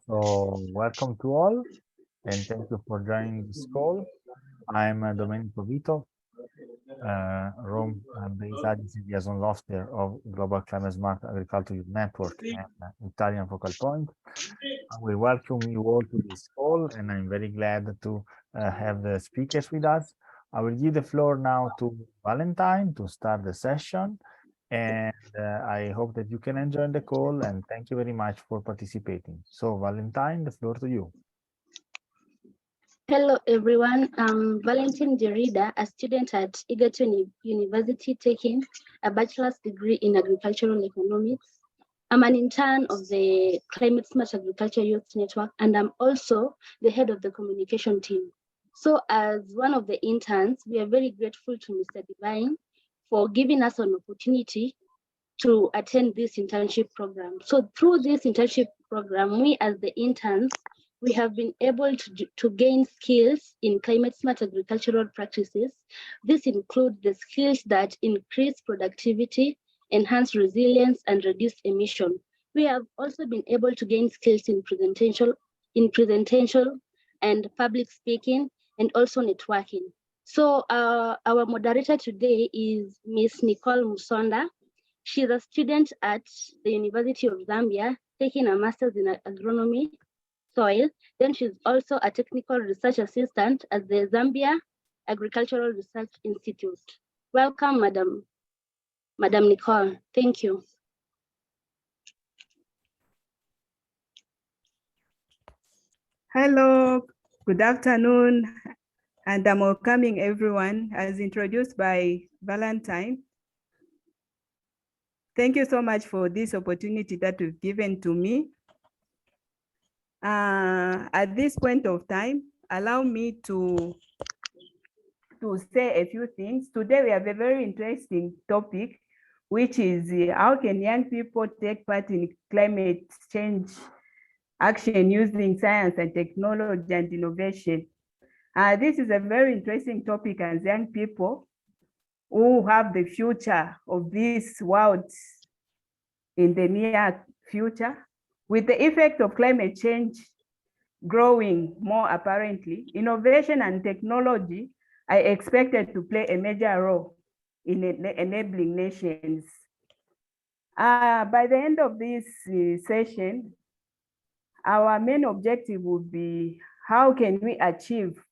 So, welcome to all, and thank you for joining this call. I'm Domenico Vito, Rome based agency liaison officer of Global Climate Smart Agriculture Youth Network and Italian Focal Point. We welcome you all to this call, and I'm very glad to have the speakers with us. I will give the floor now to Valentine to start the session, and I hope that you can enjoy the call, and thank you very much for participating. So, Valentine, the floor to you. Hello, everyone. I'm Valentine Derrida, a student at Egerton University taking a bachelor's degree in agricultural economics. I'm an intern of the Climate Smart Agriculture Youth Network, and I'm also the head of the communication team. So as one of the interns, we are very grateful to Mr. Divine for giving us an opportunity to attend this internship program. So through this internship program, we as the interns, we have been able to gain skills in climate smart agricultural practices. This includes the skills that increase productivity, enhance resilience, and reduce emission. We have also been able to gain skills in presentation and public speaking, and also networking. So our moderator today is Miss Nicole Musonda. She's a student at the University of Zambia, taking a master's in agronomy, soil. Then she's also a technical research assistant at the Zambia Agricultural Research Institute. Welcome, Madam Nicole. Thank you. Hello, good afternoon, and I'm welcoming everyone as introduced by Valentine. Thank you so much for this opportunity that you've given to me. At this point of time, allow me to say a few things. Today we have a very interesting topic, which is how can young people take part in climate change action using science and technology and innovation. This is a very interesting topic as young people who have the future of this world in the near future. With the effect of climate change growing more apparently, innovation and technology are expected to play a major role in enabling nations. By the end of this session, our main objective would be how can we achieve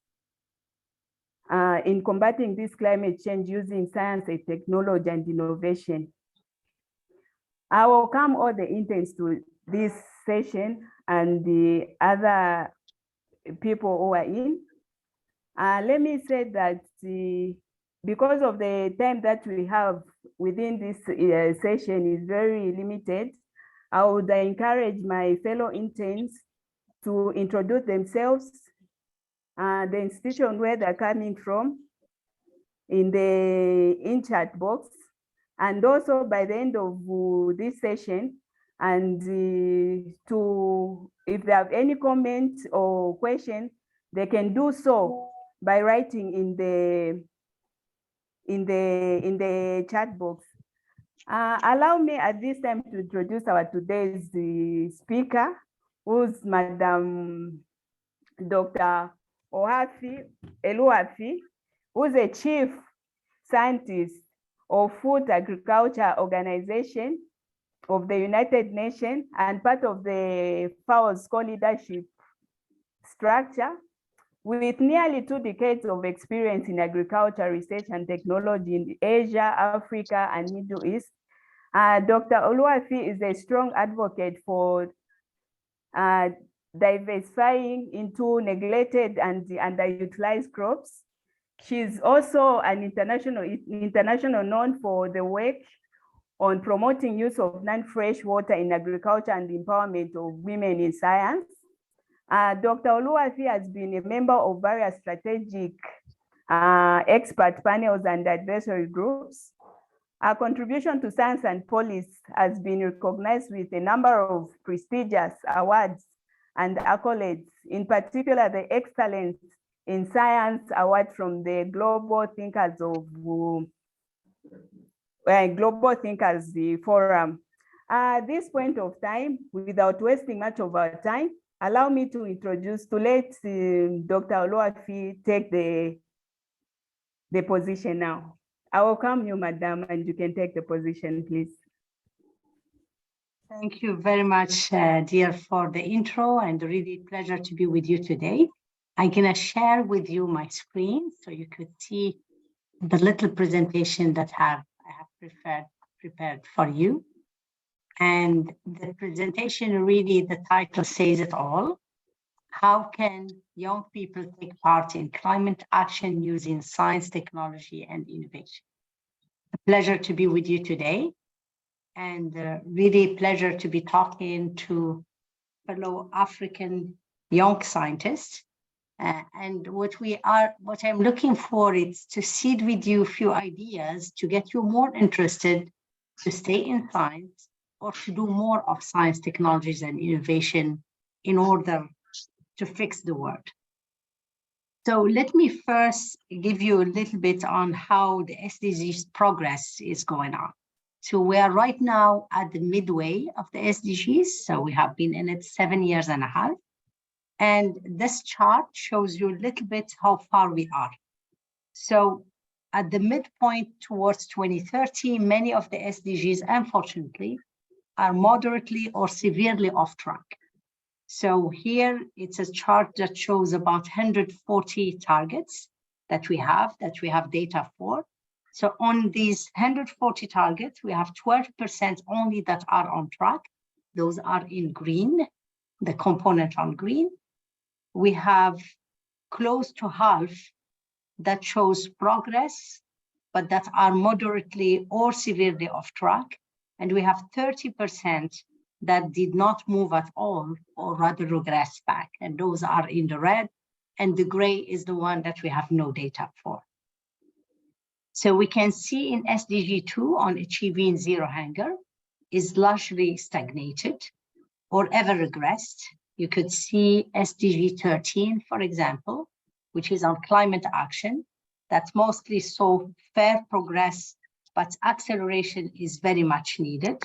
in combating this climate change using science and technology and innovation. I welcome all the interns to this session and the other people who are in. Let me say that because of the time that we have within this session is very limited, I would encourage my fellow interns to introduce themselves, the institution where they're coming from in the in-chat box. And also by the end of this session, and if they have any comment or question, they can do so by writing in the chat box. Allow me at this time to introduce our today's speaker, who's Madam Dr. Elouafi, who's a chief scientist of Food Agriculture Organization of the United Nations and part of the FAO's co-leadership structure. With nearly 2 decades of experience in agriculture research and technology in Asia, Africa, and Middle East, Dr. Elouafi is a strong advocate for diversifying into neglected and underutilized crops. She's also an international known for the work on promoting use of non-fresh water in agriculture and the empowerment of women in science. Dr. Elouafi has been a member of various strategic expert panels and advisory groups. Her contribution to science and policy has been recognized with a number of prestigious awards and accolades, in particular the Excellence in Science Award from the Global Thinkers Forum. At this point of time, without wasting much of our time, allow me to introduce, to let Dr. Elouafi take the position now. I welcome you, Madam, and you can take the position, please. Thank you very much, dear, for the intro, and really pleasure to be with you today. I'm gonna share with you my screen so you could see the little presentation that I have prepared for you. And the presentation, really, the title says it all. How can young people take part in climate action using science, technology, and innovation? A pleasure to be with you today, and really pleasure to be talking to fellow African young scientists. And what I'm looking for is to seed with you a few ideas to get you more interested to stay in science or to do more of science, technologies, and innovation in order to fix the world. So let me first give you a little bit on how the SDGs progress is going on. So we are right now at the midway of the SDGs. So we have been in it 7.5 years. And this chart shows you a little bit how far we are. So at the midpoint towards 2030, many of the SDGs, unfortunately, are moderately or severely off track. So here it's a chart that shows about 140 targets that we have data for. So on these 140 targets, we have 12% only that are on track. Those are in green, the component on green. We have close to half that shows progress, but that are moderately or severely off track. And we have 30% that did not move at all, or rather regress back. And those are in the red, and the gray is the one that we have no data for. So we can see in SDG 2 on achieving zero hunger is largely stagnated or ever regressed. You could see SDG 13, for example, which is on climate action, that mostly saw fair progress, but acceleration is very much needed.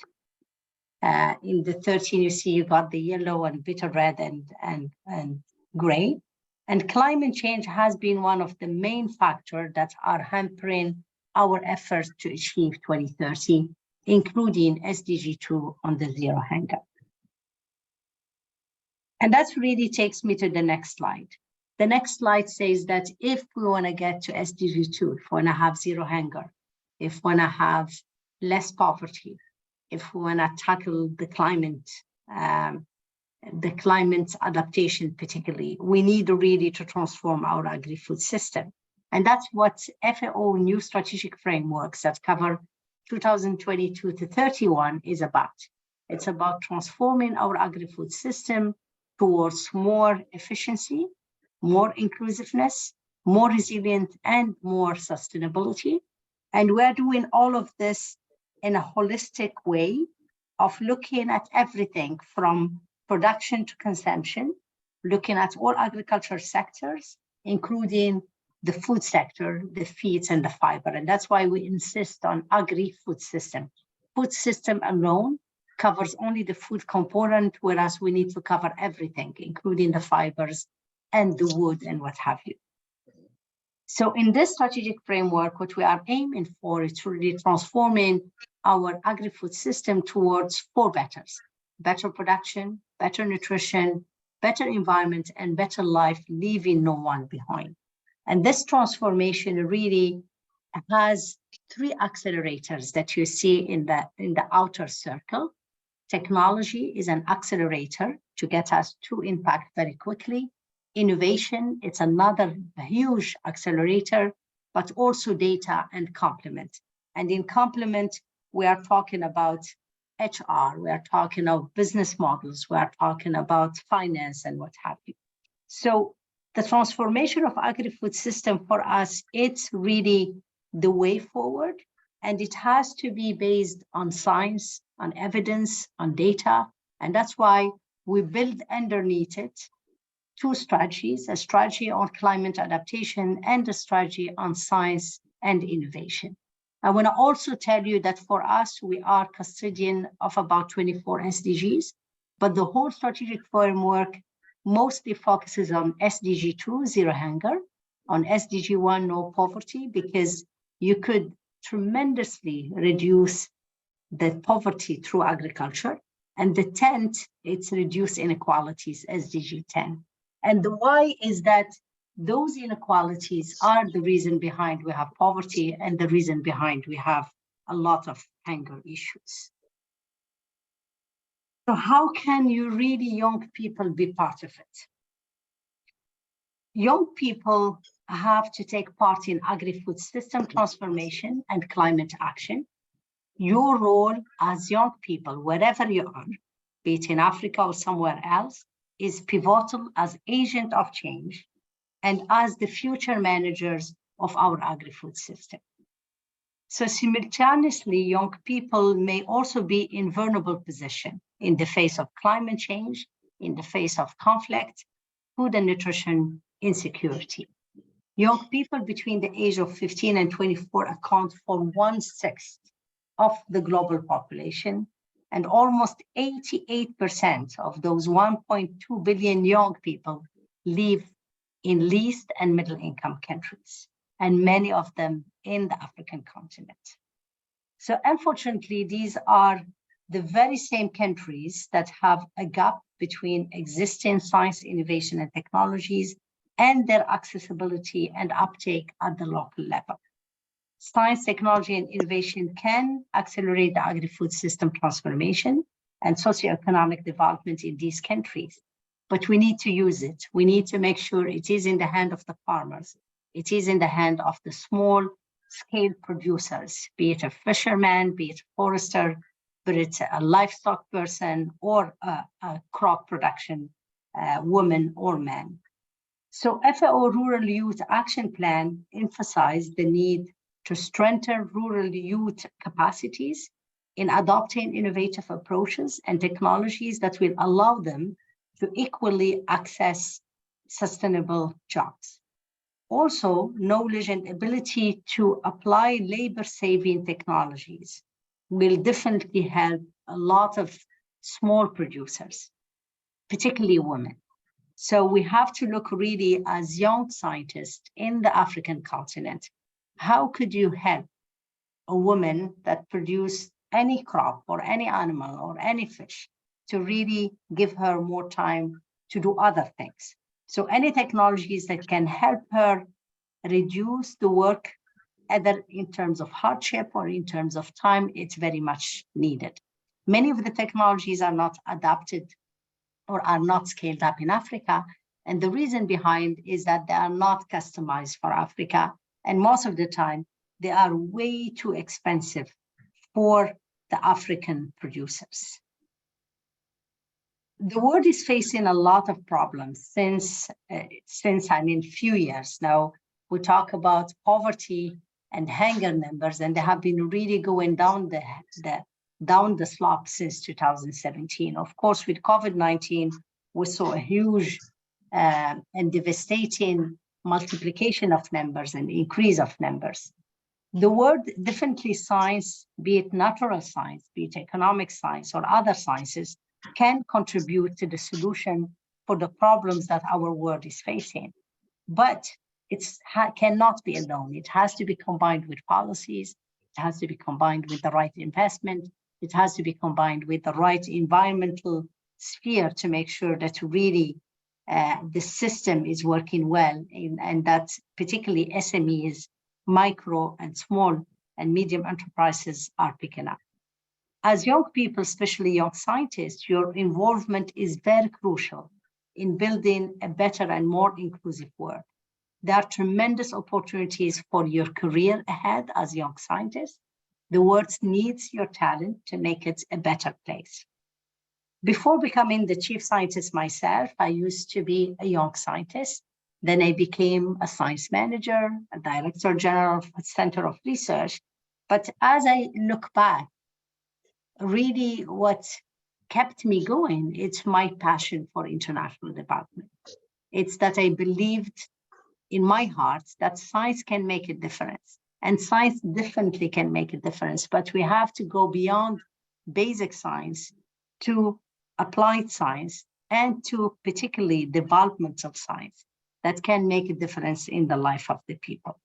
In the 13, you see you got the yellow and bitter red and gray. And climate change has been one of the main factors that are hampering our efforts to achieve 2030, including SDG 2 on the zero hunger. And that really takes me to the next slide. The next slide says that if we want to get to SDG 2, if we want to have zero hunger, if we want to have less poverty, if we want to tackle the climate adaptation particularly, we need really to transform our agri-food system. And that's what FAO new strategic frameworks that cover 2022 to 31 is about. It's about transforming our agri-food system towards more efficiency, more inclusiveness, more resilient, and more sustainability. And we're doing all of this in a holistic way of looking at everything from production to consumption, looking at all agriculture sectors, including the food sector, the feeds and the fiber. And that's why we insist on agri-food system. Food system alone covers only the food component, whereas we need to cover everything, including the fibers and the wood and what have you. So in this strategic framework, what we are aiming for is really transforming our agri-food system towards 4 betters: better production, better nutrition, better environment, and better life, leaving no one behind. And this transformation really has 3 accelerators that you see in the outer circle. Technology is an accelerator to get us to impact very quickly. Innovation, it's another huge accelerator, but also data and complement. And in complement, we are talking about HR, we are talking about business models, we are talking about finance and what have you. So the transformation of agri-food system for us, it's really the way forward, and it has to be based on science, on evidence, on data. And that's why we build underneath it 2 strategies, a strategy on climate adaptation and a strategy on science and innovation. I want to also tell you that for us, we are custodian of about 24 SDGs, but the whole strategic framework mostly focuses on SDG 2, zero hunger, on SDG 1, no poverty, because you could tremendously reduce the poverty through agriculture. And the 10th, it's reduce inequalities, SDG 10. And the why is that those inequalities are the reason behind we have poverty and the reason behind we have a lot of hunger issues. So how can you really young people be part of it? Young people have to take part in agri-food system transformation and climate action. Your role as young people, wherever you are, be it in Africa or somewhere else, is pivotal as agent of change and as the future managers of our agri-food system. So simultaneously, young people may also be in vulnerable position in the face of climate change, in the face of conflict, food and nutrition insecurity. Young people between the age of 15 and 24 account for 1/6 of the global population, and almost 88% of those 1.2 billion young people live in least and middle income countries, and many of them in the African continent. So unfortunately, these are the very same countries that have a gap between existing science, innovation, and technologies and their accessibility and uptake at the local level. Science, technology, and innovation can accelerate the agri-food system transformation and socioeconomic development in these countries, but we need to use it. We need to make sure it is in the hand of the farmers. It is in the hand of the small-scale producers, be it a fisherman, be it a forester, be it a livestock person, or a crop production woman or man. So FAO Rural Youth Action Plan emphasized the need to strengthen rural youth capacities in adopting innovative approaches and technologies that will allow them to equally access sustainable jobs. Also, knowledge and ability to apply labor-saving technologies will definitely help a lot of small producers, particularly women. So we have to look really as young scientists in the African continent. How could you help a woman that produces any crop or any animal or any fish to really give her more time to do other things? So any technologies that can help her reduce the work, either in terms of hardship or in terms of time, it's very much needed. Many of the technologies are not adapted or are not scaled up in Africa. And the reason behind is that they are not customized for Africa. And most of the time, they are way too expensive for the African producers. The world is facing a lot of problems since few years now. We talk about poverty and hunger numbers, and they have been really going down the slope since 2017. Of course, with COVID-19, we saw a huge and devastating multiplication of numbers and increase of numbers. The word definitely science, be it natural science, be it economic science or other sciences, can contribute to the solution for the problems that our world is facing. But it cannot be alone. It has to be combined with policies. It has to be combined with the right investment. It has to be combined with the right environmental sphere to make sure that really the system is working well, and that particularly SMEs, micro and small and medium enterprises are picking up. As young people, especially young scientists, your involvement is very crucial in building a better and more inclusive world. There are tremendous opportunities for your career ahead as young scientists. The world needs your talent to make it a better place. Before becoming the chief scientist myself, I used to be a young scientist. Then I became a science manager, a director general of a center of research. But as I look back, really what kept me going, it's my passion for international development. It's that I believed in my heart that science can make a difference. And science definitely can make a difference, but we have to go beyond basic science to applied science and to particularly developmental science that can make a difference in the life of the people.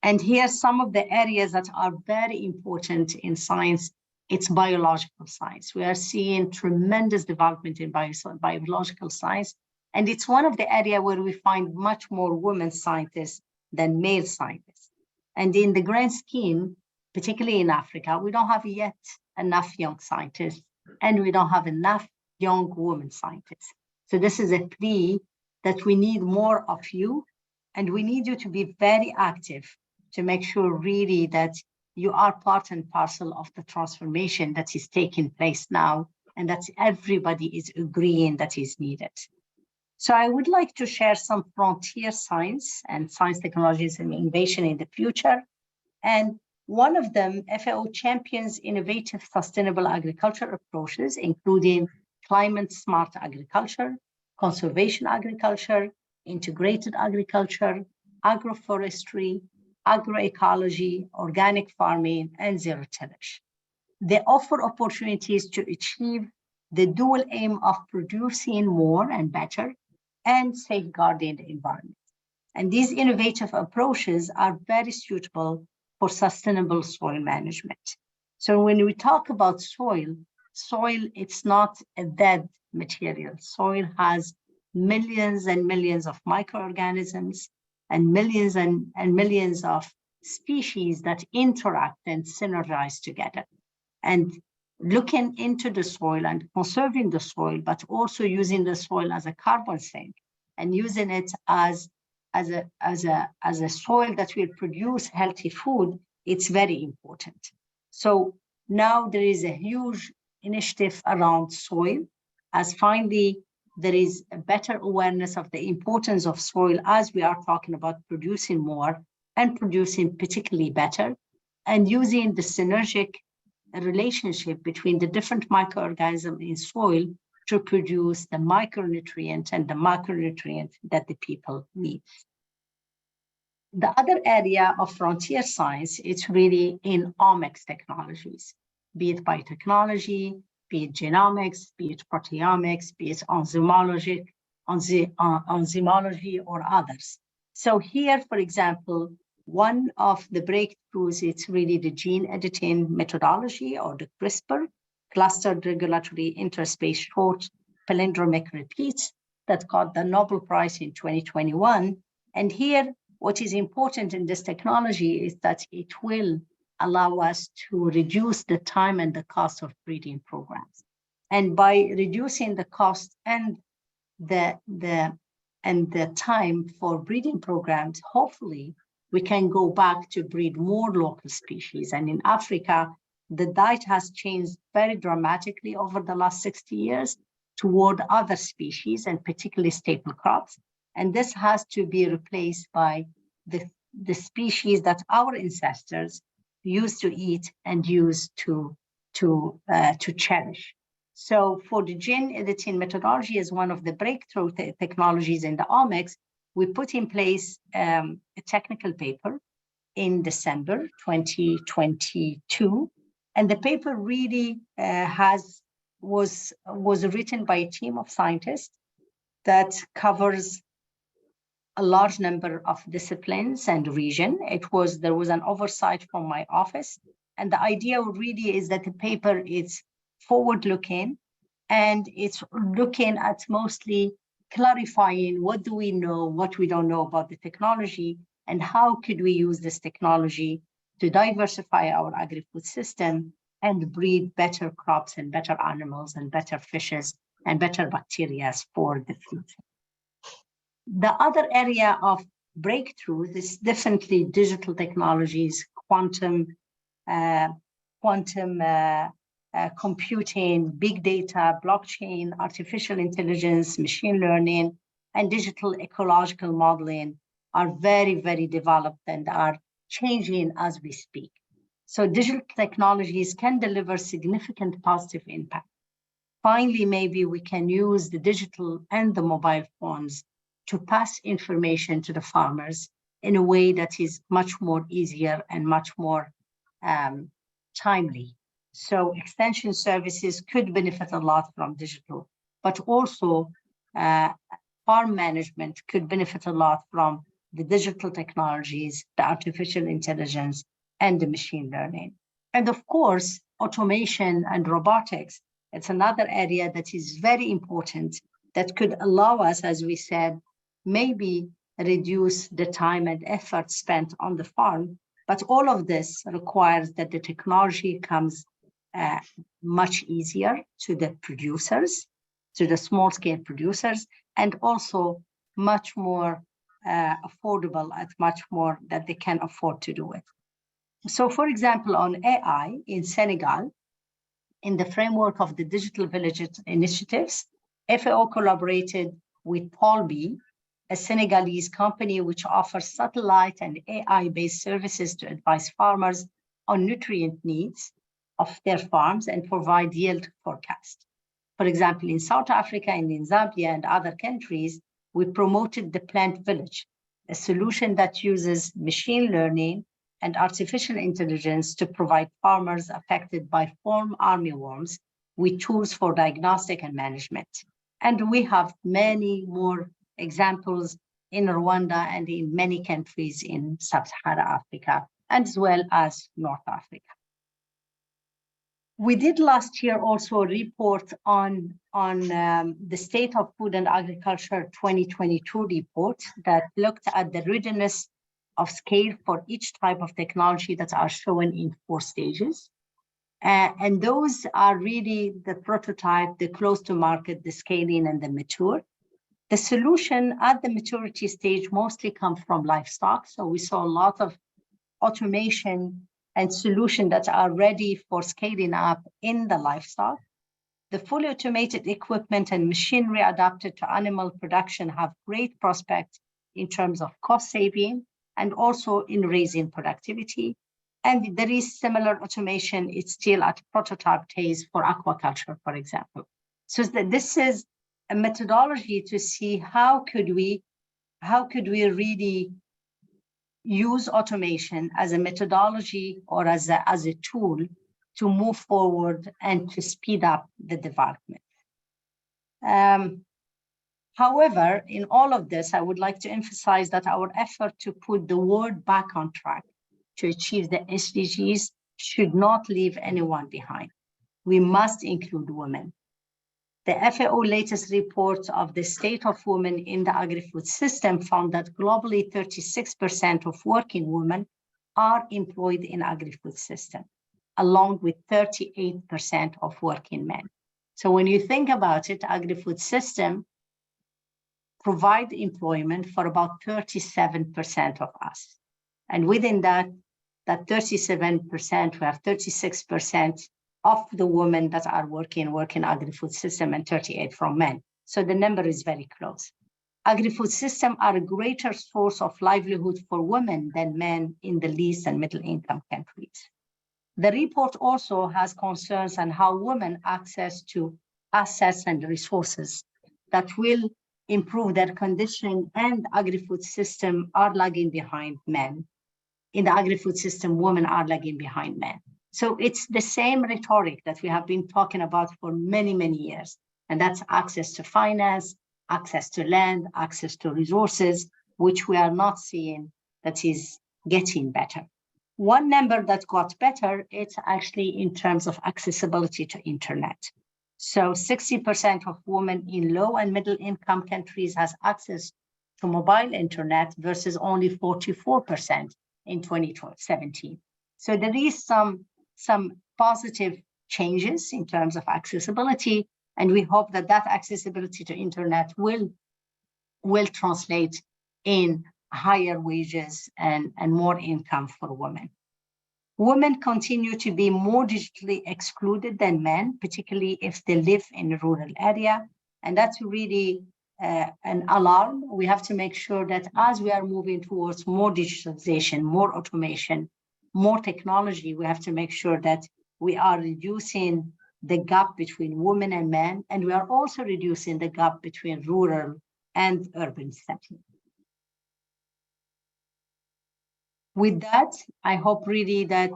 And here are some of the areas that are very important in science. It's biological science. We are seeing tremendous development in biological science. And it's one of the areas where we find much more women scientists than male scientists. And in the grand scheme, particularly in Africa, we don't have yet enough young scientists, and we don't have enough young women scientists. So this is a plea that we need more of you, and we need you to be very active to make sure really that you are part and parcel of the transformation that is taking place now, and that everybody is agreeing that is needed. So I would like to share some frontier science and science technologies and innovation in the future. And one of them, FAO champions innovative sustainable agriculture approaches, including climate smart agriculture, conservation agriculture, integrated agriculture, agroforestry, agroecology, organic farming, and zero tillage. They offer opportunities to achieve the dual aim of producing more and better and safeguarding the environment. And these innovative approaches are very suitable for sustainable soil management. So when we talk about soil, it's not a dead material. Soil has millions and millions of microorganisms and millions of species that interact and synergize together. And looking into the soil and conserving the soil, but also using the soil as a carbon sink and using it as a soil that will produce healthy food, it's very important. So now there is a huge initiative around soil, as finally there is a better awareness of the importance of soil as we are talking about producing more and producing particularly better, and using the synergic relationship between the different microorganisms in soil to produce the micronutrient and the macronutrient that the people need. The other area of frontier science is really in omics technologies, be it biotechnology, be it genomics, be it proteomics, be it enzymology or others. So here, for example, one of the breakthroughs is really the gene editing methodology, or the CRISPR, clustered regulatory interspace short palindromic repeats, that got the Nobel Prize in 2021. And here, what is important in this technology is that it will allow us to reduce the time and the cost of breeding programs. And by reducing the cost and the time for breeding programs, hopefully we can go back to breed more local species. And in Africa, the diet has changed very dramatically over the last 60 years toward other species, and particularly staple crops. And this has to be replaced by the species that our ancestors used to eat and used to cherish. So for the gene editing methodology as one of the breakthrough technologies in the omics, we put in place a technical paper in December 2022. And the paper really was written by a team of scientists that covers a large number of disciplines and region. There was an oversight from my office. And the idea really is that the paper is forward-looking, and it's looking at mostly clarifying what do we know, what we don't know about the technology, and how could we use this technology to diversify our agri-food system and breed better crops and better animals and better fishes and better bacteria for the future. The other area of breakthrough is definitely digital technologies, quantum computing, big data, blockchain, artificial intelligence, machine learning, and digital ecological modeling are very, very developed and are changing as we speak. So digital technologies can deliver significant positive impact. Finally, maybe we can use the digital and the mobile phones to pass information to the farmers in a way that is much more easier and much more timely. So extension services could benefit a lot from digital, but also farm management could benefit a lot from the digital technologies, the artificial intelligence, and the machine learning. And of course, automation and robotics, it's another area that is very important that could allow us, as we said, maybe reduce the time and effort spent on the farm. But all of this requires that the technology comes much easier to the producers, to the small scale producers, and also much more affordable at much more that they can afford to do it. So for example, on AI in Senegal, in the framework of the Digital Villages initiatives, FAO collaborated with Polby, a Senegalese company which offers satellite and AI-based services to advise farmers on nutrient needs of their farms and provide yield forecast. For example, in South Africa and in Zambia and other countries, we promoted the Plant Village, a solution that uses machine learning and artificial intelligence to provide farmers affected by farm armyworms with tools for diagnostic and management. And we have many more examples in Rwanda and in many countries in Sub-Saharan Africa, as well as North Africa. We did last year also a report on the State of Food and Agriculture 2022 report that looked at the readiness of scale for each type of technology that are shown in 4 stages. And those are really the prototype, the close to market, the scaling, and the mature. The solution at the maturity stage mostly comes from livestock. So we saw a lot of automation and solutions that are ready for scaling up in the livestock. The fully automated equipment and machinery adapted to animal production have great prospects in terms of cost saving and also in raising productivity. And there is similar automation, it's still at prototype phase for aquaculture, for example. So this is a methodology to see how could we really use automation as a methodology or as a tool to move forward and to speed up the development. However, in all of this, I would like to emphasize that our effort to put the world back on track to achieve the SDGs should not leave anyone behind. We must include women. The FAO latest report of the state of women in the agri-food system found that globally 36% of working women are employed in agri-food system, along with 38% of working men. So when you think about it, agri-food system provide employment for about 37% of us. And within that 37%, we have 36% of the women that are working agri-food system and 38 from men. So the number is very close. Agri-food system are a greater source of livelihood for women than men in the least and middle income countries. The report also has concerns on how women access to assets and resources that will improve their condition, and agri-food system are lagging behind men. In the agri-food system, women are lagging behind men. So it's the same rhetoric that we have been talking about for many, many years. And that's access to finance, access to land, access to resources, which we are not seeing that is getting better. One number that got better, it's actually in terms of accessibility to internet. So 60% of women in low and middle income countries has access to mobile internet versus only 44% in 2017. So there is some positive changes in terms of accessibility, and we hope that accessibility to internet will translate in higher wages and more income for women. Women continue to be more digitally excluded than men, particularly if they live in a rural area, and that's really an alarm. We have to make sure that as we are moving towards more digitalization, more automation, more technology, we have to make sure that we are reducing the gap between women and men, and we are also reducing the gap between rural and urban settings. With that, I hope really that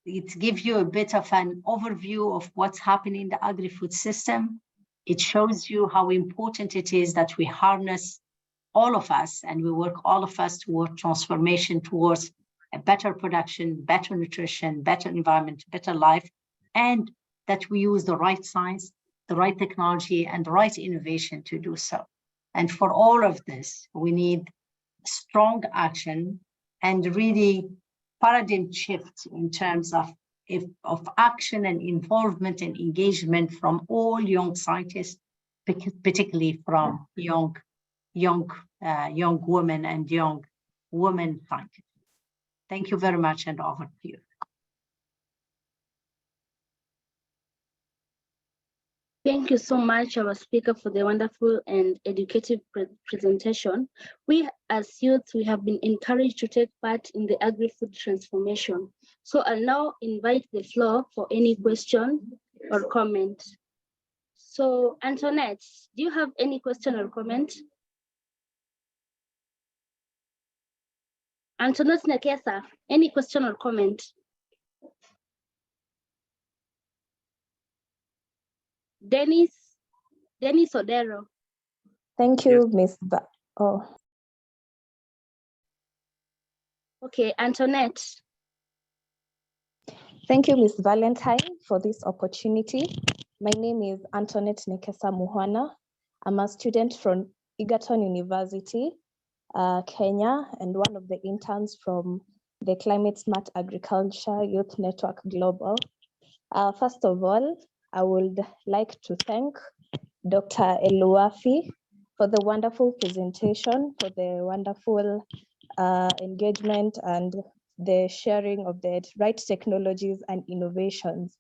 it gives you a bit of an overview of what's happening in the agri-food system. It shows you how important it is that we harness all of us and we work all of us toward transformation, towards a better production, better nutrition, better environment, better life, and that we use the right science, the right technology, and the right innovation to do so. And for all of this, we need strong action and really paradigm shift in terms of action and involvement and engagement from all young scientists, particularly from young women and young women scientists. Thank you very much, and over to you. Thank you so much, our speaker, for the wonderful and educative presentation. We as youth, we have been encouraged to take part in the agri-food transformation. So I'll now invite the floor for any question or comment. So Antoinette, do you have any question or comment? Antoinette Nekesa, any question or comment? Dennis Odero. Thank you, Ms. Okay, Antoinette. Thank you, Ms. Valentine, for this opportunity. My name is Antoinette Nekesa Muhwana. I'm a student from Egerton University, Kenya, and one of the interns from the Climate Smart Agriculture Youth Network Global. First of all, I would like to thank Dr. Elouafi for the wonderful presentation, for the wonderful engagement and the sharing of the right technologies and innovations.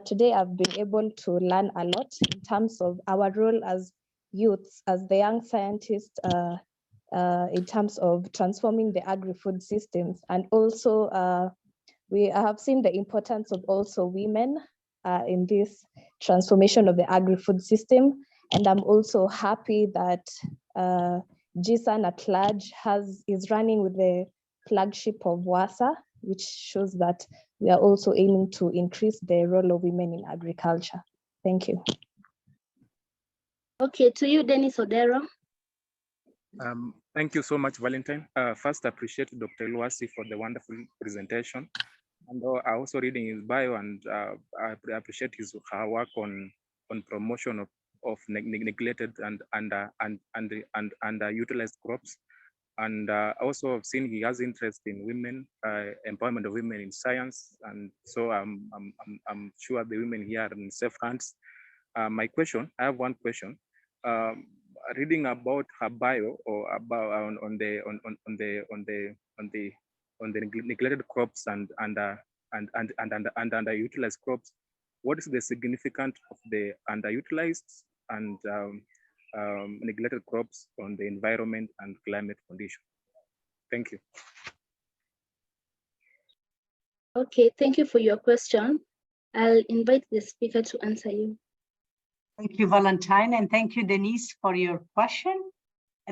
Today, I've been able to learn a lot in terms of our role as youths, as the young scientists, in terms of transforming the agri-food systems. And also, we have seen the importance of also women in this transformation of the agri-food system. And I'm also happy that GSAN at large is running with the flagship of WASA, which shows that we are also aiming to increase the role of women in agriculture. Thank you. Okay, to you, Dennis Odero. Thank you so much, Valentine. First, I appreciate Dr. Elouafi for the wonderful presentation. And I also reading his bio, and I appreciate her work on promotion of neglected and underutilized crops. And also I've seen he has interest in women, empowerment of women in science. And so I'm sure the women here are in safe hands. I have one question. Reading about her bio or about on the neglected crops and underutilized crops, what is the significance of the underutilized and neglected crops on the environment and climate condition? Thank you. Okay, thank you for your question. I'll invite the speaker to answer you. Thank you, Valentine, and thank you, Denise, for your question.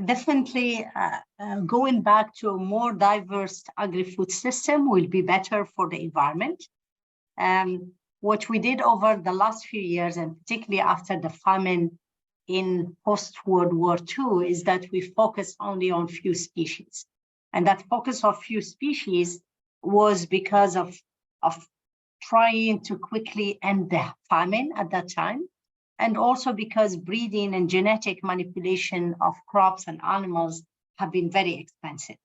Definitely, going back to a more diverse agri-food system will be better for the environment. What we did over the last few years, and particularly after the famine in post-World War II, is that we focused only on few species. And that focus of few species was because of trying to quickly end the famine at that time, and also because breeding and genetic manipulation of crops and animals have been very expensive.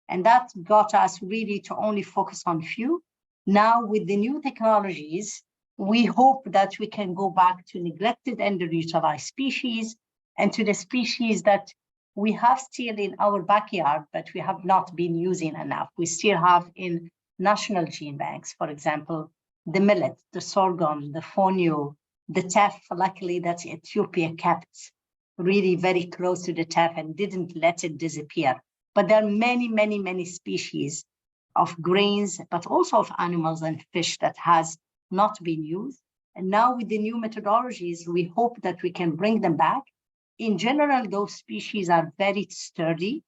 And that got us really to only focus on few. Now, with the new technologies, we hope that we can go back to neglected and underutilized species and to the species that we have still in our backyard, but we have not been using enough. We still have in national gene banks, for example, the millet, the sorghum, the fonio, the teff. Luckily, that Ethiopia kept really very close to the teff and didn't let it disappear. But there are many, many, many species of grains, but also of animals and fish that has not been used. And now with the new methodologies, we hope that we can bring them back. In general, those species are very sturdy.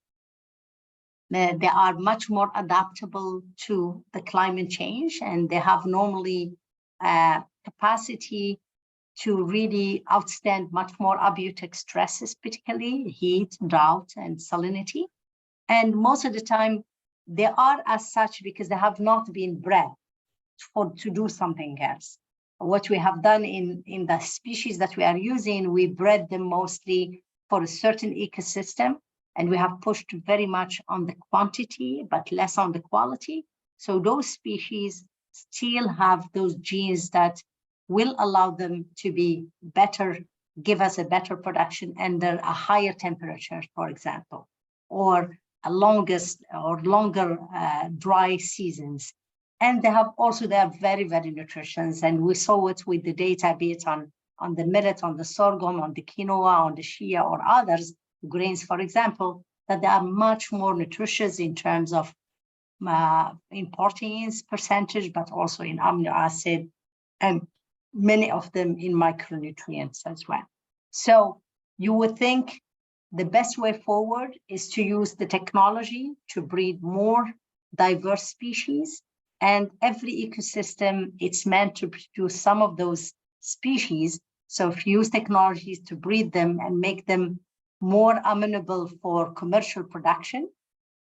They are much more adaptable to the climate change, and they have normally capacity to really outstand much more abiotic stresses, particularly heat, drought, and salinity. And most of the time, they are as such because they have not been bred to do something else. What we have done in the species that we are using, we bred them mostly for a certain ecosystem, and we have pushed very much on the quantity, but less on the quality. So those species still have those genes that will allow them to be better, give us a better production under a higher temperature, for example, or a longer dry seasons. And they are very, very nutritious. And we saw it with the data, be it on the millet, on the sorghum, on the quinoa, on the shea, or others, grains, for example, that they are much more nutritious in terms of in proteins percentage, but also in amino acid, and many of them in micronutrients as well. So you would think the best way forward is to use the technology to breed more diverse species, and every ecosystem, it's meant to produce some of those species. So if you use technologies to breed them and make them more amenable for commercial production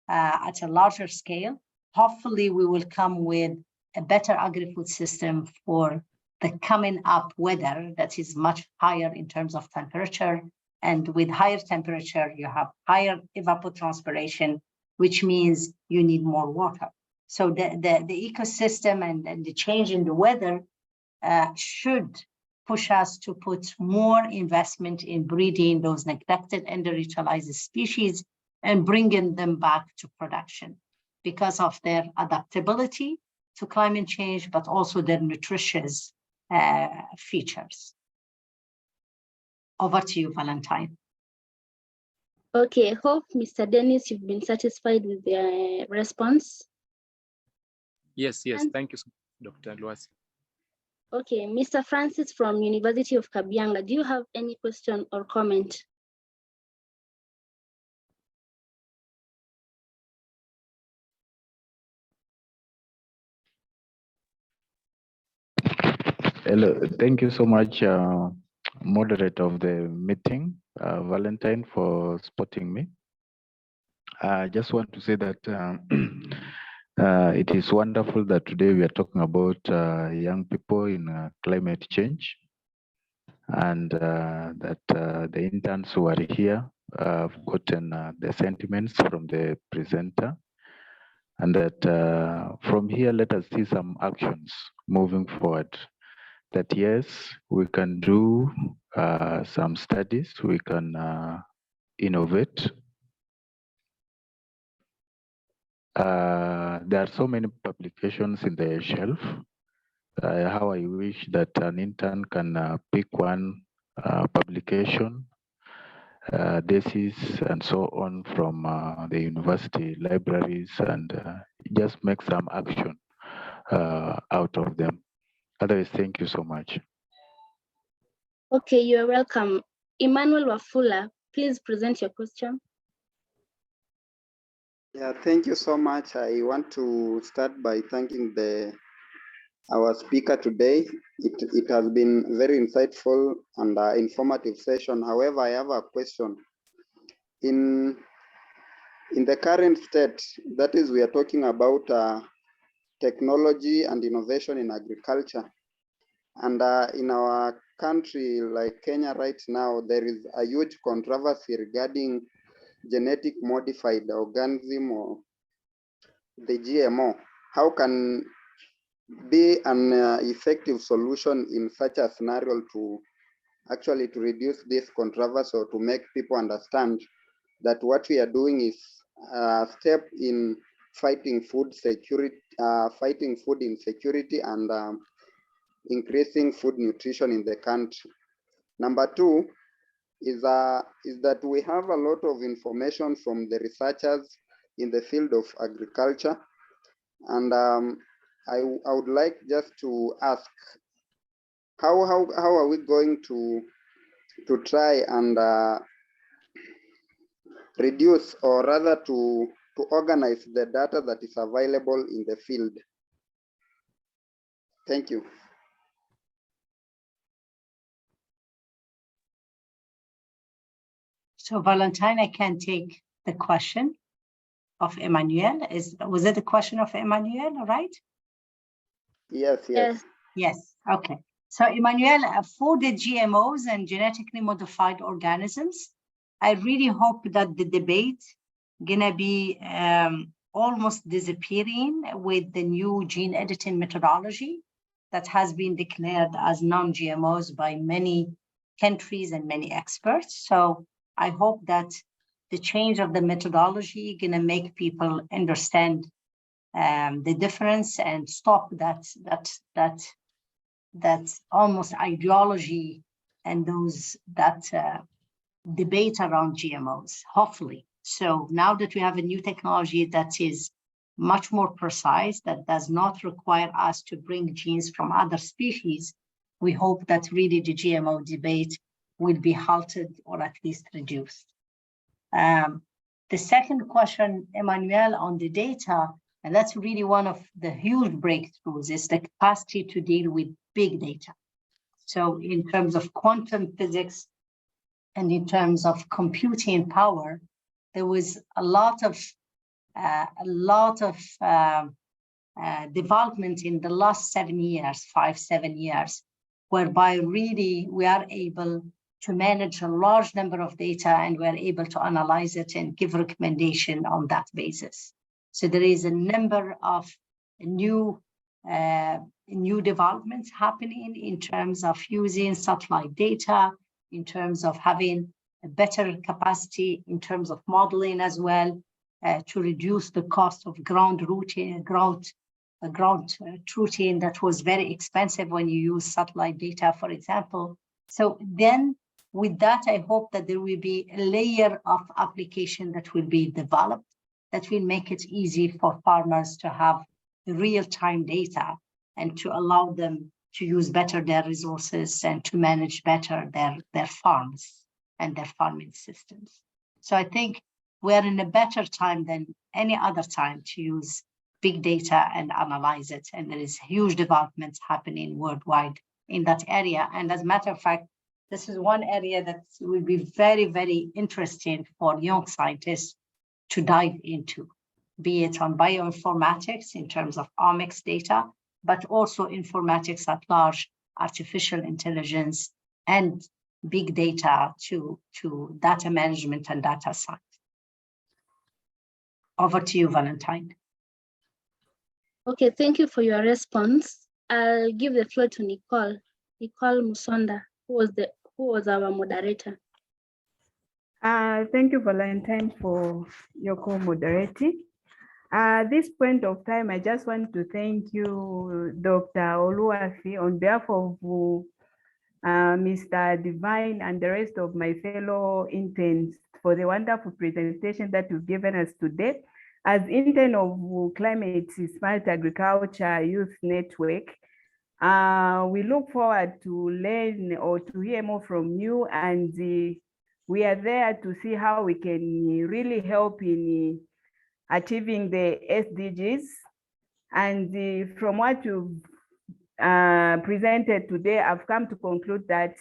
at a larger scale, hopefully we will come with a better agri-food system for the coming up weather that is much higher in terms of temperature. And with higher temperature, you have higher evapotranspiration, which means you need more water. So the ecosystem and the change in the weather should push us to put more investment in breeding those neglected underutilized species and bringing them back to production because of their adaptability to climate change, but also their nutritious features. Over to you, Valentine. Okay, hope Mr. Dennis, you've been satisfied with the response. Yes, thank you so much, Dr. Elouafi. Okay, Mr. Francis from University of Kabianga, do you have any question or comment? Hello, thank you so much, moderator of the meeting, Valentine, for spotting me. I just want to say that it is wonderful that today we are talking about young people in climate change, and that the interns who are here have gotten the sentiments from the presenter, and that from here, let us see some actions moving forward. That yes, we can do some studies, we can innovate. There are so many publications in the shelf. How I wish that an intern can pick one publication, thesis, and so on from the university libraries, and just make some action out of them. Otherwise, thank you so much. Okay, you're welcome. Emmanuel Wafula, please present your question. Yeah, thank you so much. I want to start by thanking our speaker today. It has been very insightful and informative session. However, I have a question. In the current state, that is, we are talking about technology and innovation in agriculture. And in our country, like Kenya right now, there is a huge controversy regarding genetic modified organism, or the GMO. How can be an effective solution in such a scenario to actually to reduce this controversy, or to make people understand that what we are doing is a step in fighting food security, fighting food insecurity, and increasing food nutrition in the country. Number two is that we have a lot of information from the researchers in the field of agriculture, and I would like just to ask, how are we going to try and reduce, or rather to to organize the data that is available in the field. Thank you. So Valentine, I can take the question of Emmanuel. Was it the question of Emmanuel, right? Yes, yes. Yes, okay. So Emmanuel, for the GMOs and genetically modified organisms, I really hope that the debate gonna be almost disappearing with the new gene editing methodology that has been declared as non-GMOs by many countries and many experts. So I hope that the change of the methodology gonna make people understand the difference and stop that almost ideology and that debate around GMOs, hopefully. So now that we have a new technology that is much more precise, that does not require us to bring genes from other species, we hope that really the GMO debate will be halted or at least reduced. The second question, Emmanuel, on the data, and that's really one of the huge breakthroughs, is the capacity to deal with big data. So in terms of quantum physics and in terms of computing power, there was a lot of development in the last 7 years, 5-7 years, whereby really we are able to manage a large number of data and we're able to analyze it and give recommendation on that basis. So there is a number of new developments happening in terms of using satellite data, in terms of having a better capacity, in terms of modeling as well, to reduce the cost of ground truthing that was very expensive when you use satellite data, for example. So then with that, I hope that there will be a layer of application that will be developed that will make it easy for farmers to have real-time data and to allow them to use better their resources and to manage better their farms and their farming systems. So I think we're in a better time than any other time to use big data and analyze it. And there is huge developments happening worldwide in that area. And as a matter of fact, this is one area that will be very, very interesting for young scientists to dive into, be it on bioinformatics in terms of omics data, but also informatics at large, artificial intelligence, and big data to data management and data science. Over to you, Valentine. Okay, thank you for your response. I'll give the floor to Nicole Musonda, who was our moderator. Thank you, Valentine, for your co-moderating. At this point of time, I just want to thank you, Dr. Elouafi, on behalf of Mr. Divine and the rest of my fellow interns for the wonderful presentation that you've given us today. As intern of Climate Smart Agriculture Youth Network, we look forward to learn or to hear more from you, and we are there to see how we can really help in achieving the SDGs. And from what you've presented today, I've come to conclude that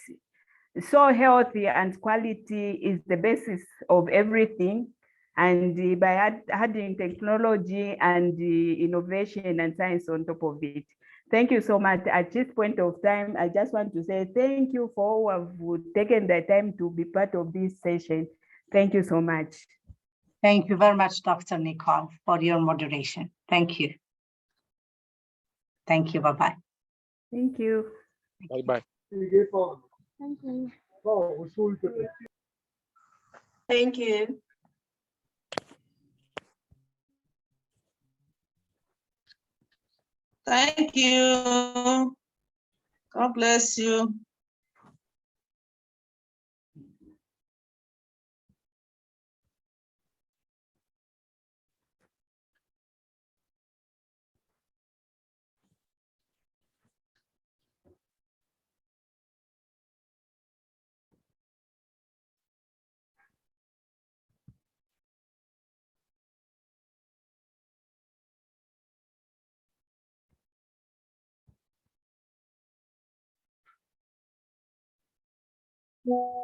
soil health and quality is the basis of everything. And by adding technology and innovation and science on top of it. Thank you so much. At this point of time, I just want to say thank you for who have taken the time to be part of this session. Thank you so much. Thank you very much, Dr. Nicole, for your moderation. Thank you. Thank you. Bye-bye. Thank you. Bye-bye. Thank you. Thank you. Thank you. God bless you. you.